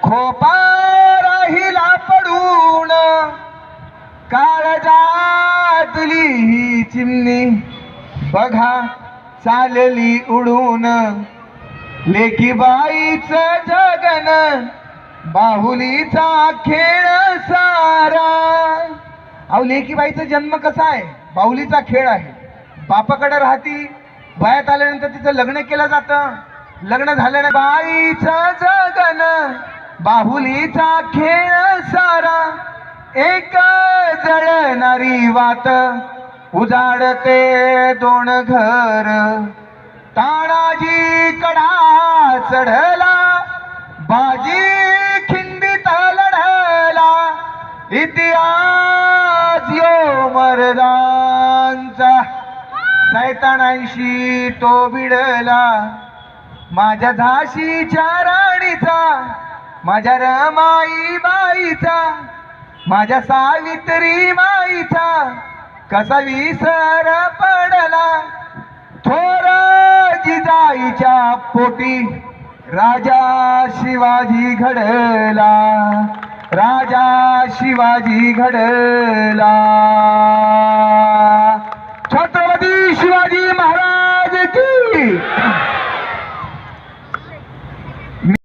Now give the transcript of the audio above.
खोपा राहिला पडून काळजातली ही चिमणी बघा चालली उडून लेकी बाईच जगन बाहुलीचा खेळ सारा। अहो लेकी बाईचा जन्म कसा आहे? बाहुलीचा खेळ आहे। बापाकडे राहती, वयात आल्यानंतर तिचं लग्न केलं जातं, लग्न झाल्याने बाईचं जगन बाहुलीचा खेळ सारा। एक जळणारी वात उजाडते दोन घर, तानाजी कडा चढला बाजी खिंडीत लढला, इतिहास यो मर्दांचा सैतानांशी तो भिडला। माझ्या झाशीच्या राणीचा, माझ्या रमाई बाईचा, माझ्या सावित्री माईचा कसा विसर पडला। थोर जिजाईच्या पोटी राजा शिवाजी घडला, राजा शिवाजी घडला।